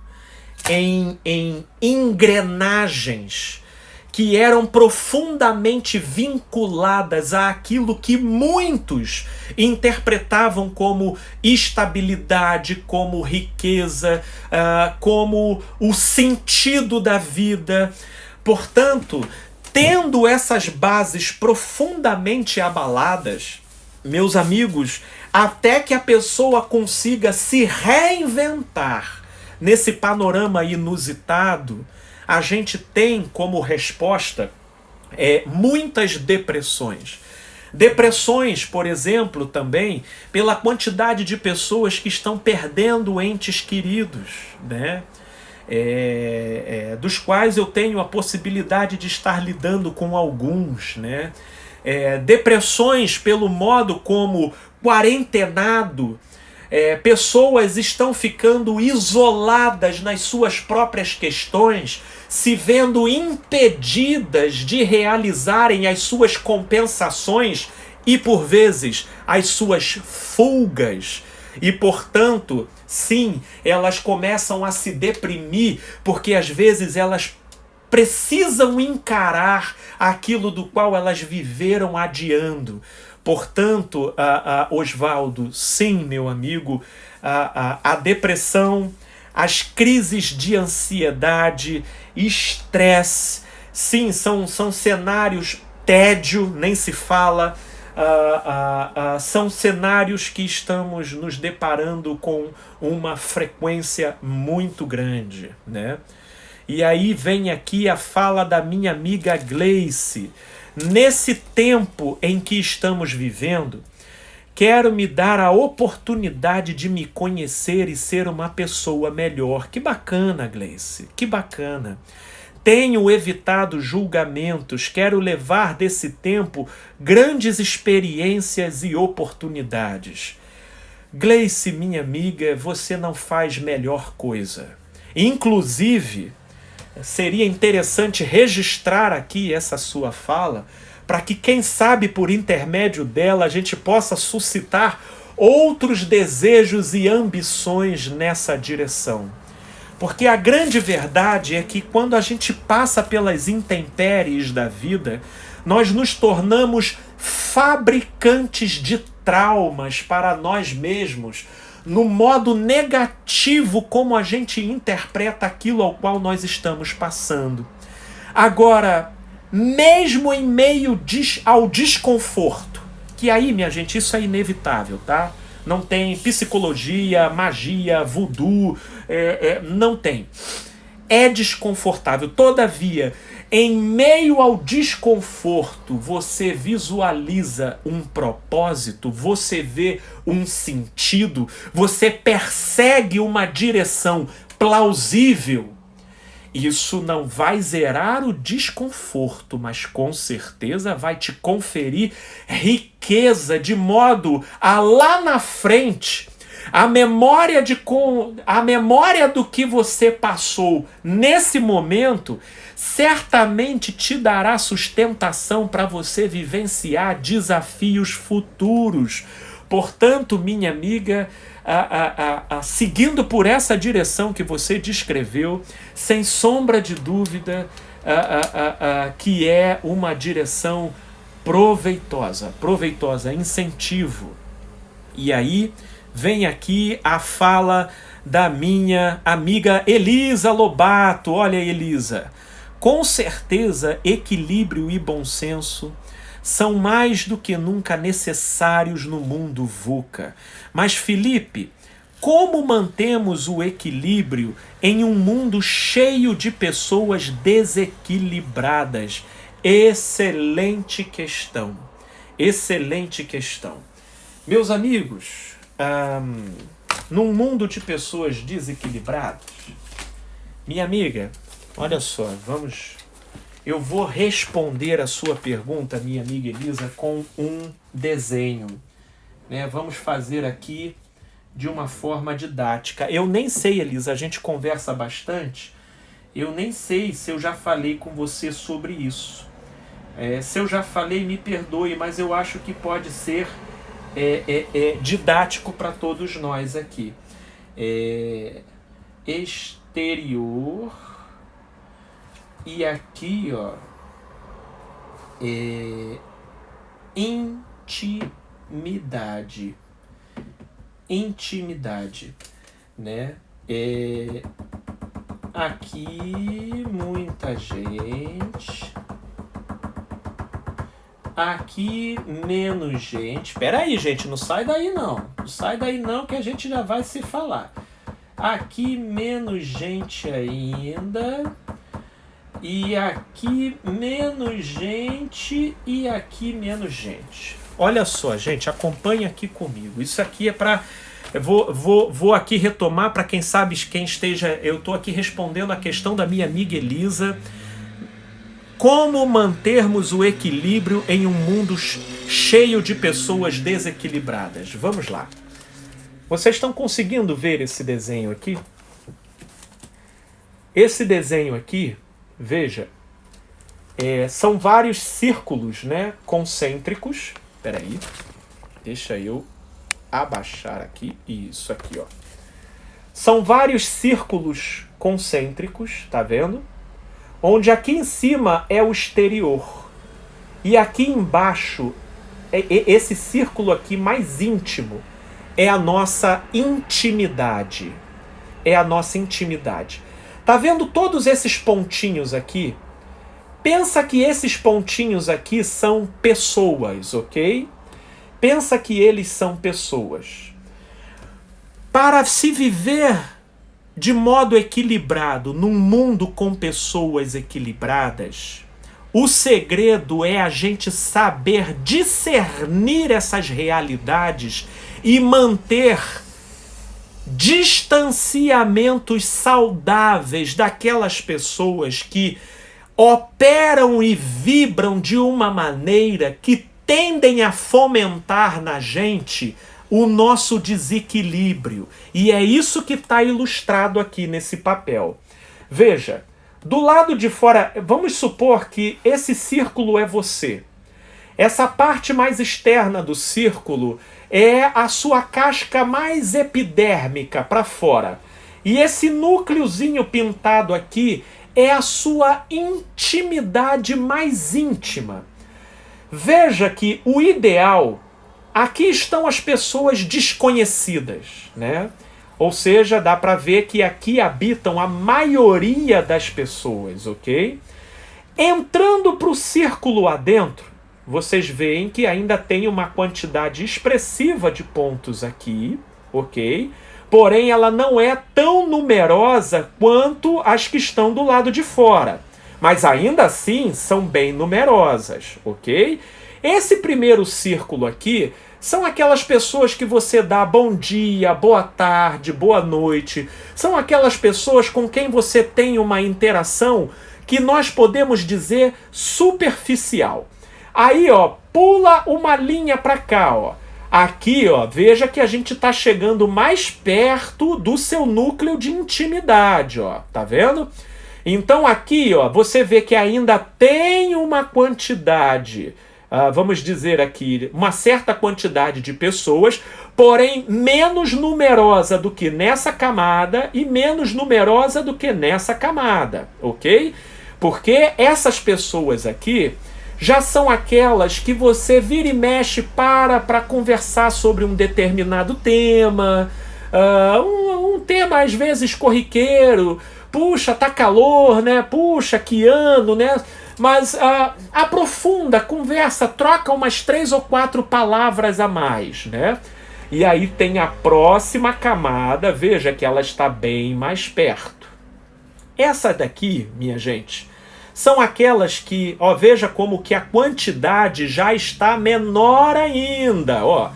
em engrenagens que eram profundamente vinculadas àquilo que muitos interpretavam como estabilidade, como riqueza, como o sentido da vida. Portanto, tendo essas bases profundamente abaladas, meus amigos, até que a pessoa consiga se reinventar nesse panorama inusitado, a gente tem como resposta muitas depressões. Depressões, por exemplo, também pela quantidade de pessoas que estão perdendo entes queridos, né? dos quais eu tenho a possibilidade de estar lidando com alguns, né? Depressões pelo modo como quarentenado, pessoas estão ficando isoladas nas suas próprias questões, se vendo impedidas de realizarem as suas compensações e, por vezes, as suas fugas. E, portanto, sim, elas começam a se deprimir porque, às vezes, elas precisam encarar aquilo do qual elas viveram adiando. Portanto, Oswaldo, sim, meu amigo, a depressão, as crises de ansiedade, estresse, sim, são cenários, tédio, nem se fala, são cenários que estamos nos deparando com uma frequência muito grande, né? E aí vem aqui a fala da minha amiga Gleice. Nesse tempo em que estamos vivendo, quero me dar a oportunidade de me conhecer e ser uma pessoa melhor. Que bacana, Gleice, que bacana. Tenho evitado julgamentos, quero levar desse tempo grandes experiências e oportunidades. Gleice, minha amiga, você não faz melhor coisa. Inclusive, seria interessante registrar aqui essa sua fala, para que, quem sabe, por intermédio dela, a gente possa suscitar outros desejos e ambições nessa direção. Porque a grande verdade é que quando a gente passa pelas intempéries da vida, nós nos tornamos fabricantes de traumas para nós mesmos, no modo negativo como a gente interpreta aquilo ao qual nós estamos passando. Agora, mesmo em meio ao desconforto, que aí, minha gente, isso é inevitável, tá? Não tem psicologia, magia, voodoo, não tem. É desconfortável. Todavia, em meio ao desconforto, você visualiza um propósito, você vê um sentido, você persegue uma direção plausível. Isso não vai zerar o desconforto, mas com certeza vai te conferir riqueza, de modo a lá na frente a memória do que você passou nesse momento certamente te dará sustentação para você vivenciar desafios futuros. Portanto, minha amiga, seguindo por essa direção que você descreveu, sem sombra de dúvida, que é uma direção proveitosa, incentivo. E aí vem aqui a fala da minha amiga Elisa Lobato. Olha, Elisa, com certeza equilíbrio e bom senso são mais do que nunca necessários no mundo VUCA. Mas, Felipe, como mantemos o equilíbrio em um mundo cheio de pessoas desequilibradas? Excelente questão. Excelente questão. Meus amigos, num mundo de pessoas desequilibradas, minha amiga, olha só, eu vou responder a sua pergunta, minha amiga Elisa, com um desenho, né? Vamos fazer aqui de uma forma didática. Eu nem sei, Elisa, a gente conversa bastante, eu nem sei se eu já falei com você sobre isso. Se eu já falei, me perdoe, mas eu acho que pode ser didático para todos nós aqui. Exterior, e aqui, ó, intimidade, né? Aqui muita gente, aqui menos gente. Espera aí, gente, não sai daí não. Não sai daí não, que a gente já vai se falar. Aqui menos gente ainda. E aqui menos gente. E aqui menos gente. Olha só, gente, acompanha aqui comigo. Isso aqui é para Vou aqui retomar para quem sabe, quem esteja... Eu estou aqui respondendo a questão da minha amiga Elisa. Como mantermos o equilíbrio em um mundo cheio de pessoas desequilibradas? Vamos lá. Vocês estão conseguindo ver esse desenho aqui? Esse desenho aqui, veja, são vários círculos, né, concêntricos. Espera aí, deixa eu abaixar aqui. Isso aqui, ó. São vários círculos concêntricos, tá vendo? Onde aqui em cima é o exterior. E aqui embaixo, esse círculo aqui mais íntimo, é a nossa intimidade. É a nossa intimidade. Tá vendo todos esses pontinhos aqui? Pensa que esses pontinhos aqui são pessoas, ok? Pensa que eles são pessoas. Para se viver de modo equilibrado num mundo com pessoas equilibradas, o segredo é a gente saber discernir essas realidades e manter distanciamentos saudáveis daquelas pessoas que operam e vibram de uma maneira que tendem a fomentar na gente o nosso desequilíbrio. E é isso que está ilustrado aqui nesse papel. Veja, do lado de fora, vamos supor que esse círculo é você. Essa parte mais externa do círculo é a sua casca mais epidérmica para fora. E esse núcleozinho pintado aqui é a sua intimidade mais íntima. Veja que o ideal... Aqui estão as pessoas desconhecidas, né? Ou seja, dá para ver que aqui habitam a maioria das pessoas, ok? Entrando para o círculo adentro, vocês veem que ainda tem uma quantidade expressiva de pontos aqui, ok? Porém, ela não é tão numerosa quanto as que estão do lado de fora. Mas ainda assim, são bem numerosas, ok? Esse primeiro círculo aqui são aquelas pessoas que você dá bom dia, boa tarde, boa noite. São aquelas pessoas com quem você tem uma interação que nós podemos dizer superficial. Aí, ó, pula uma linha para cá, ó. Aqui, ó, veja que a gente está chegando mais perto do seu núcleo de intimidade, ó. Tá vendo? Então aqui, ó, você vê que ainda tem uma quantidade... vamos dizer aqui, uma certa quantidade de pessoas, porém menos numerosa do que nessa camada e menos numerosa do que nessa camada, ok? Porque essas pessoas aqui já são aquelas que você vira e mexe para conversar sobre um determinado tema, um tema às vezes corriqueiro. Puxa, tá calor, né? Puxa, que ano, né? Mas aprofunda, conversa, troca umas 3 ou 4 palavras a mais, né? E aí tem a próxima camada, veja que ela está bem mais perto. Essa daqui, minha gente, são aquelas que, ó, veja como que a quantidade já está menor ainda, ó.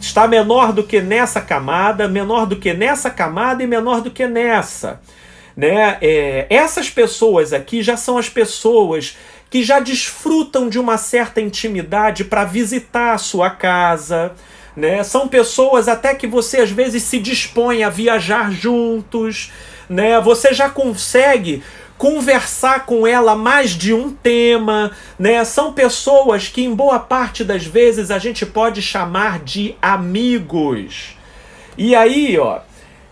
Está menor do que nessa camada, menor do que nessa camada e menor do que nessa. Né? Essas pessoas aqui já são as pessoas que já desfrutam de uma certa intimidade para visitar a sua casa, né? São pessoas até que você às vezes se dispõe a viajar juntos, né? Você já consegue conversar com ela mais de um tema, né? São pessoas que em boa parte das vezes a gente pode chamar de amigos. E aí, ó,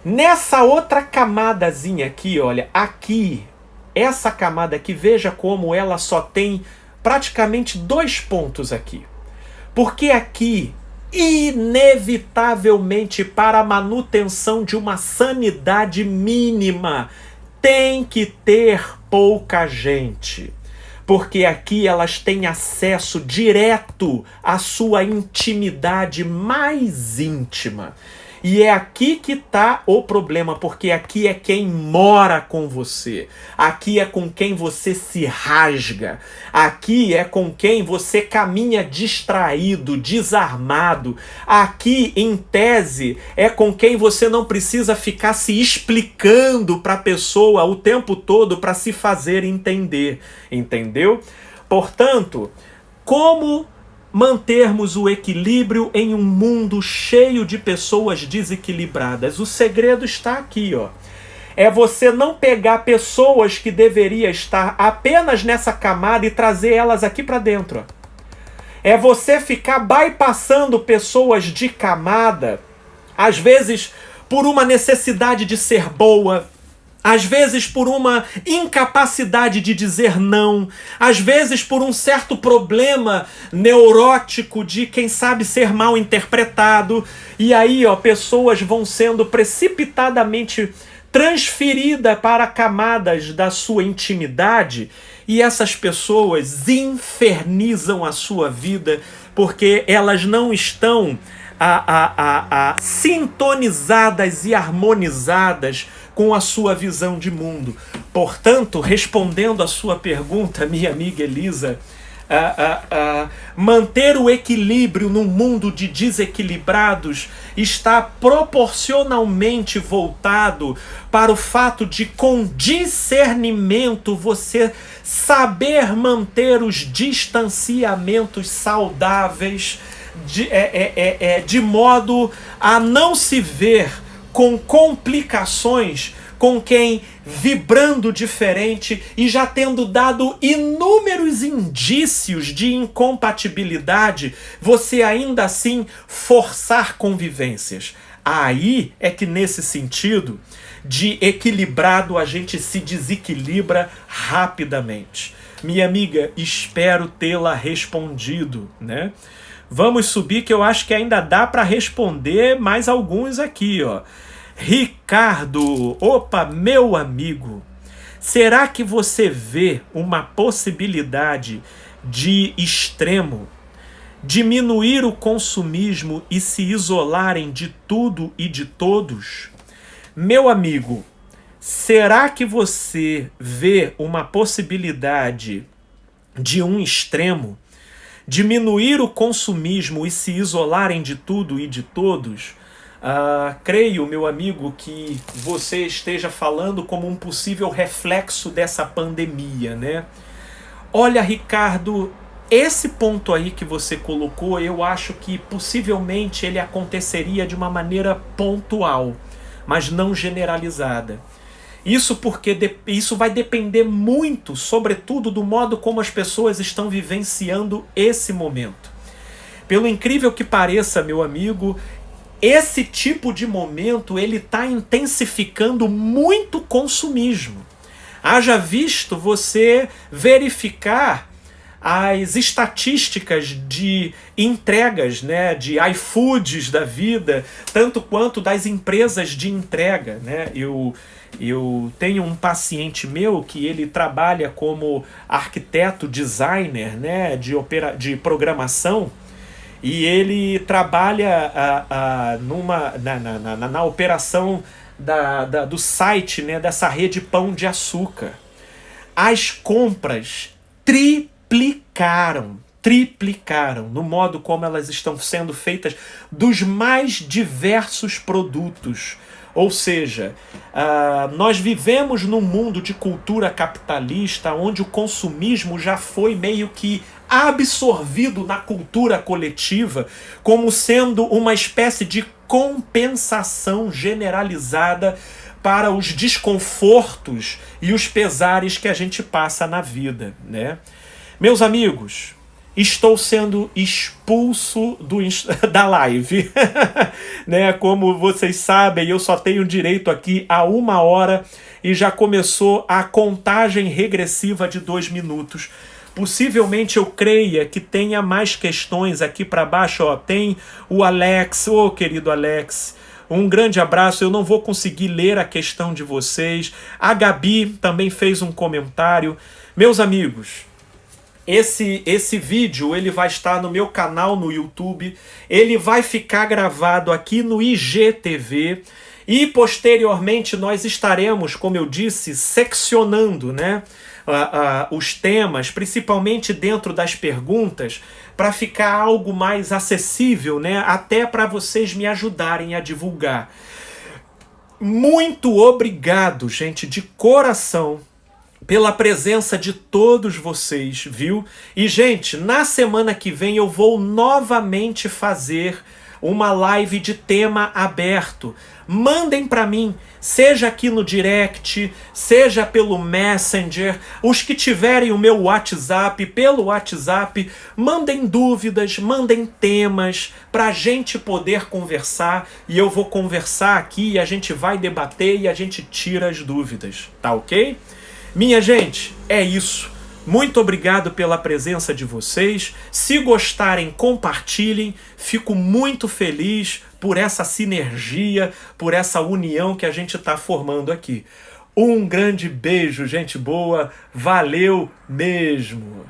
nessa outra camadazinha aqui, olha, aqui, essa camada aqui, veja como ela só tem praticamente 2 pontos aqui. Porque aqui, inevitavelmente, para a manutenção de uma sanidade mínima, tem que ter pouca gente. Porque aqui elas têm acesso direto à sua intimidade mais íntima. E é aqui que está o problema, porque aqui é quem mora com você. Aqui é com quem você se rasga. Aqui é com quem você caminha distraído, desarmado. Aqui, em tese, é com quem você não precisa ficar se explicando para a pessoa o tempo todo para se fazer entender. Entendeu? Portanto, como mantermos o equilíbrio em um mundo cheio de pessoas desequilibradas? O segredo está aqui, ó. É você não pegar pessoas que deveriam estar apenas nessa camada e trazer elas aqui para dentro, ó. É você ficar bypassando pessoas de camada, às vezes por uma necessidade de ser boa, às vezes por uma incapacidade de dizer não, às vezes por um certo problema neurótico de, quem sabe, ser mal interpretado. E aí, ó, pessoas vão sendo precipitadamente transferidas para camadas da sua intimidade, e essas pessoas infernizam a sua vida porque elas não estão sintonizadas e harmonizadas com a sua visão de mundo. Portanto, respondendo à sua pergunta, minha amiga Elisa, manter o equilíbrio num mundo de desequilibrados está proporcionalmente voltado para o fato de, com discernimento, você saber manter os distanciamentos saudáveis, de modo a não se ver com complicações com quem vibrando diferente e já tendo dado inúmeros indícios de incompatibilidade, você ainda assim forçar convivências. Aí é que, nesse sentido de equilibrado, a gente se desequilibra rapidamente. Minha amiga, espero tê-la respondido, né? Vamos subir, que eu acho que ainda dá para responder mais alguns aqui, ó. Ricardo, opa, meu amigo, será que você vê uma possibilidade de extremo, diminuir o consumismo e se isolarem de tudo e de todos? Meu amigo, será que você vê uma possibilidade de um extremo, diminuir o consumismo e se isolarem de tudo e de todos? Creio, meu amigo, que você esteja falando como um possível reflexo dessa pandemia, né? Olha, Ricardo, esse ponto aí que você colocou, eu acho que possivelmente ele aconteceria de uma maneira pontual, mas não generalizada. Isso porque isso vai depender muito, sobretudo, do modo como as pessoas estão vivenciando esse momento. Pelo incrível que pareça, meu amigo, esse tipo de momento ele está intensificando muito o consumismo. Haja visto você verificar as estatísticas de entregas, né, de iFoods da vida, tanto quanto das empresas de entrega, né? Eu tenho um paciente meu que ele trabalha como arquiteto, designer, né, de programação, e ele trabalha na operação do site, né, dessa rede Pão de Açúcar. As compras triplicaram no modo como elas estão sendo feitas dos mais diversos produtos. Ou seja, nós vivemos num mundo de cultura capitalista onde o consumismo já foi meio que absorvido na cultura coletiva como sendo uma espécie de compensação generalizada para os desconfortos e os pesares que a gente passa na vida, né? Meus amigos, estou sendo expulso da live. Né? Como vocês sabem, eu só tenho direito aqui a 1 hora e já começou a contagem regressiva de 2 minutos. Possivelmente eu creia que tenha mais questões aqui para baixo. Ó, tem o Alex, querido Alex, um grande abraço. Eu não vou conseguir ler a questão de vocês. A Gabi também fez um comentário. Meus amigos, Esse vídeo ele vai estar no meu canal no YouTube, ele vai ficar gravado aqui no IGTV e posteriormente nós estaremos, como eu disse, seccionando, né, os temas, principalmente dentro das perguntas, para ficar algo mais acessível, né, até para vocês me ajudarem a divulgar. Muito obrigado, gente, de coração, pela presença de todos vocês, viu? E, gente, na semana que vem eu vou novamente fazer uma live de tema aberto. Mandem para mim, seja aqui no direct, seja pelo Messenger, os que tiverem o meu WhatsApp, pelo WhatsApp, mandem dúvidas, mandem temas para a gente poder conversar, e eu vou conversar aqui e a gente vai debater e a gente tira as dúvidas, tá ok? Minha gente, é isso. Muito obrigado pela presença de vocês. Se gostarem, compartilhem. Fico muito feliz por essa sinergia, por essa união que a gente está formando aqui. Um grande beijo, gente boa. Valeu mesmo!